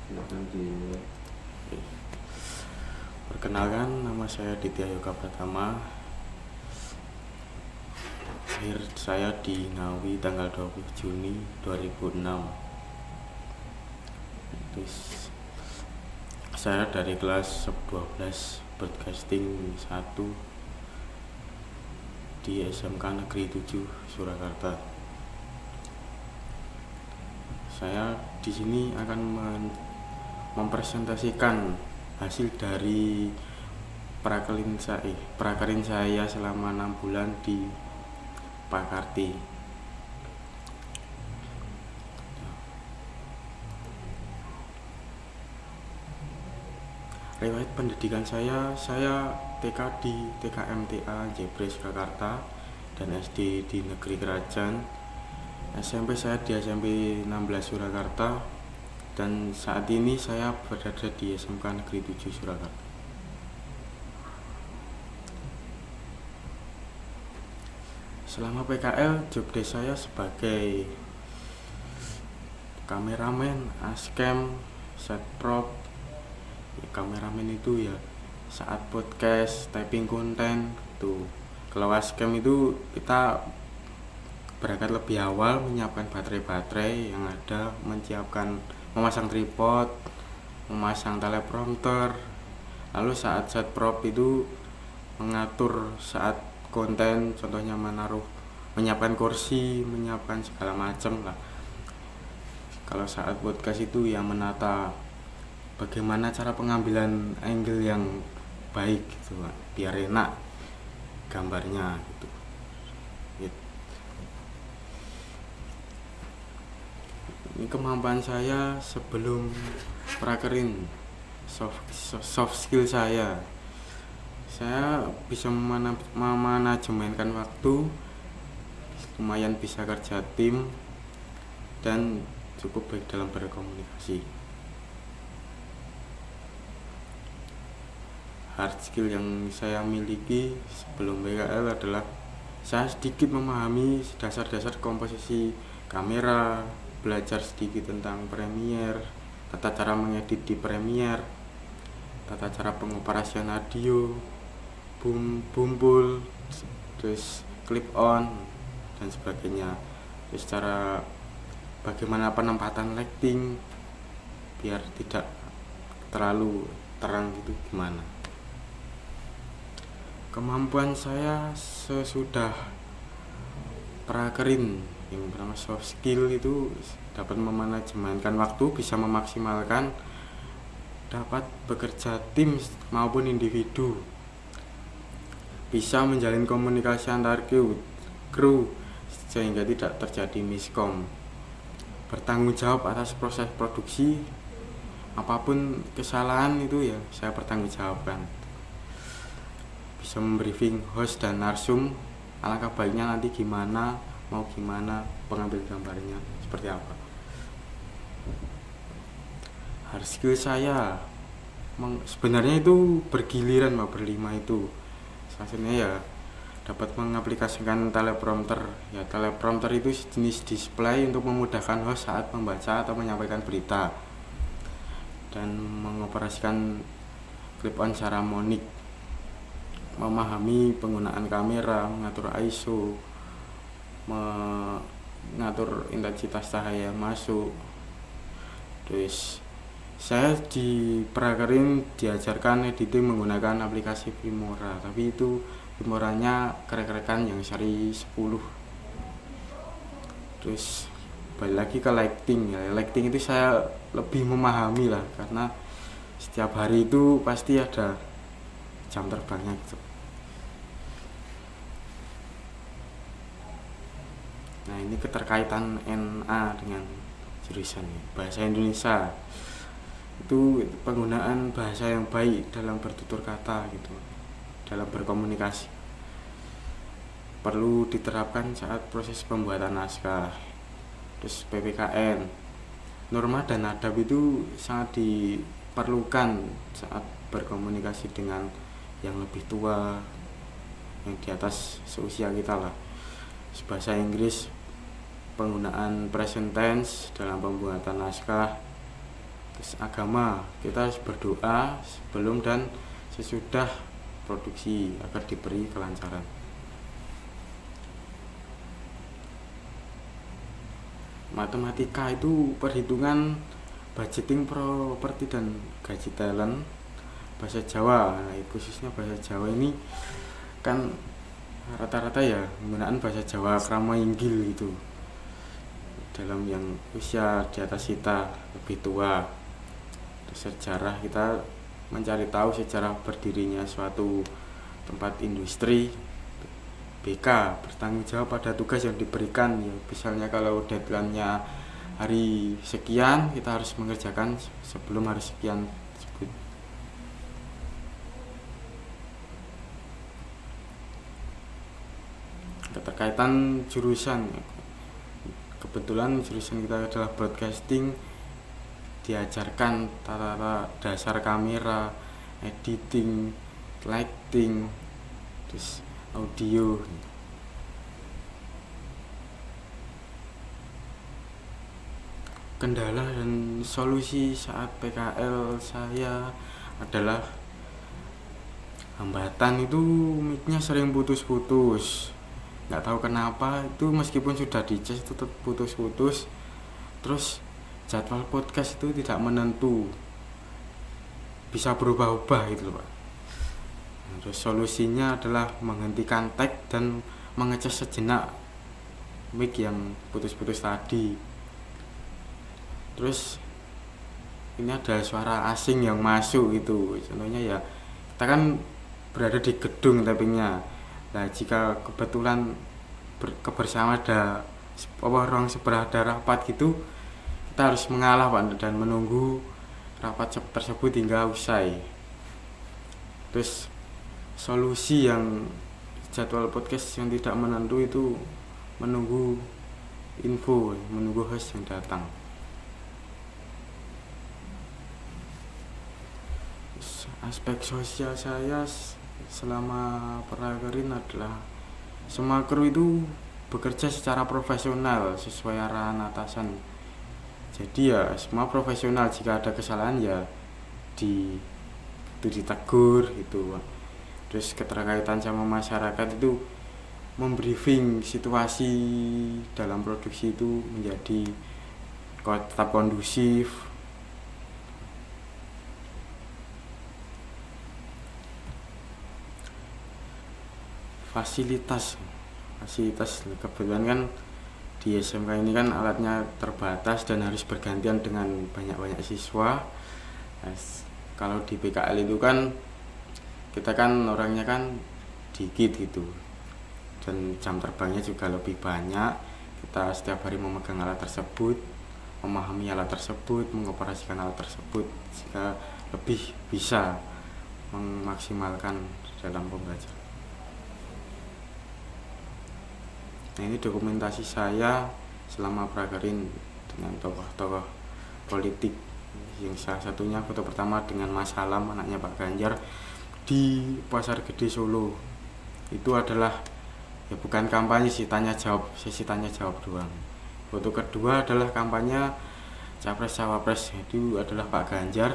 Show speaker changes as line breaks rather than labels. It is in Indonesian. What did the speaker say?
Silakan dimulai.
Perkenalkan, nama saya Ditya Yoga Pratama. Lahir saya di Ngawi tanggal 20 Juni 2006. Terus saya dari kelas 12 Broadcasting 1 di SMK Negeri 7 Surakarta. Saya di sini akan mempresentasikan hasil dari prakerin saya selama 6 bulan di Pakarti. Riwayat pendidikan saya TK di TKMTA Jebres Surakarta dan SD di Negeri Kerajaan. SMP saya di SMP 16 Surakarta, dan saat ini saya berada di SMK Negeri 7 Surakarta. Selama PKL, jobdesk saya sebagai kameramen, ascam, set prop. Kameramen itu ya saat podcast, typing konten tuh. Kalau ascam itu kita berangkat lebih awal, menyiapkan baterai yang ada, memasang tripod, memasang teleprompter. Lalu saat set prop itu mengatur saat konten, contohnya menyiapkan kursi, menyiapkan segala macam lah. Kalau saat podcast itu yang menata bagaimana cara pengambilan angle yang baik gitu, biar enak gambarnya gitu. Ini kemampuan saya sebelum prakerin, soft skill saya bisa memanajemenkan waktu, lumayan bisa kerja tim, dan cukup baik dalam berkomunikasi. Hard skill yang saya miliki sebelum BKL adalah saya sedikit memahami dasar-dasar komposisi kamera, belajar sedikit tentang Premiere, tata cara mengedit di Premiere, tata cara pengoperasian audio, bumbul, terus clip on dan sebagainya. Terus cara bagaimana penempatan lighting biar tidak terlalu terang gitu gimana. Kemampuan saya sesudah prakerin yang pertama soft skill itu dapat memanajemenkan waktu, bisa memaksimalkan, dapat bekerja tim maupun individu, bisa menjalin komunikasi antar kru sehingga tidak terjadi miskom, bertanggung jawab atas proses produksi, apapun kesalahan itu ya saya bertanggung jawabkan, bisa membriefing host dan narsum alangkah baiknya nanti mau gimana pengambil gambarnya seperti apa. Hard skill saya sebenarnya itu bergiliran, berlima itu. Selanjutnya ya dapat mengaplikasikan teleprompter. Ya, teleprompter itu jenis display untuk memudahkan host saat membaca atau menyampaikan berita, dan mengoperasikan clip on secara monik, memahami penggunaan kamera, mengatur ISO, mengatur intensitas cahaya yang masuk. Terus saya di prakerin diajarkan editing menggunakan aplikasi Filmora, tapi itu Filmoranya krek-krekan yang seri 10. Terus balik lagi ke lighting ya. Lighting itu saya lebih memahami lah, karena setiap hari itu pasti ada jam terbangnya gitu. Nah, ini keterkaitan NA dengan jurusan bahasa Indonesia. Itu penggunaan bahasa yang baik dalam bertutur kata gitu, dalam berkomunikasi. Perlu diterapkan saat proses pembuatan naskah. Terus PPKN, norma dan adab itu sangat diperlukan saat berkomunikasi dengan yang lebih tua, yang di atas seusia kita lah. Bahasa Inggris, penggunaan present tense dalam pembuatan naskah, Terus agama, kita harus berdoa sebelum dan sesudah produksi agar diberi kelancaran. Matematika itu perhitungan budgeting properti dan gaji talent. Bahasa Jawa, khususnya bahasa Jawa ini kan rata-rata ya menggunakan bahasa Jawa krama inggil gitu, dalam yang usia di atas kita lebih tua. Sejarah, kita mencari tahu sejarah berdirinya suatu tempat industri. BK, bertanggung jawab pada tugas yang diberikan ya, misalnya kalau deadline-nya hari sekian, kita harus mengerjakan sebelum hari sekian tersebut. Keterkaitan jurusan, kebetulan jurusan kita adalah broadcasting, diajarkan tata dasar kamera, editing, lighting, terus audio. Kendala dan solusi saat PKL saya adalah hambatan itu mic-nya sering putus-putus. Nggak tahu kenapa itu, meskipun sudah dicas tetap putus-putus. Terus jadwal podcast itu tidak menentu, bisa berubah-ubah gitu Pak. Terus solusinya adalah menghentikan tag dan mengecas sejenak mic yang putus-putus tadi. Terus ini ada suara asing yang masuk gitu. Contohnya ya, kita kan berada di gedung tappingnya. Nah, jika kebetulan kebersamaan ada ruang sebelah ada rapat gitu, kita harus mengalah Pak dan menunggu rapat tersebut hingga usai. Terus solusi yang jadwal podcast yang tidak menentu itu menunggu info, menunggu host yang datang. Aspek sosial saya selama prakerin adalah semua kru itu bekerja secara profesional sesuai arahan atasan. Jadi ya semua profesional, jika ada kesalahan ya ditegur gitu. Terus keterkaitan sama masyarakat itu membriefing situasi dalam produksi itu menjadi tetap kondusif. Fasilitas kebetulan kan di SMK ini kan alatnya terbatas dan harus bergantian dengan banyak-banyak siswa. Kalau di PKL itu kan kita kan orangnya kan dikit gitu, dan jam terbangnya juga lebih banyak. Kita setiap hari memegang alat tersebut, memahami alat tersebut, mengoperasikan alat tersebut, sehingga lebih bisa memaksimalkan dalam pembelajaran. Nah, ini dokumentasi saya selama prakerin dengan tokoh-tokoh politik, yang salah satunya foto pertama dengan Mas Salam, anaknya Pak Ganjar, di Pasar Gede Solo. Itu adalah ya bukan kampanye sih, tanya jawab, sesi tanya jawab doang. Foto kedua adalah kampanye Capres Cawapres, itu adalah Pak Ganjar.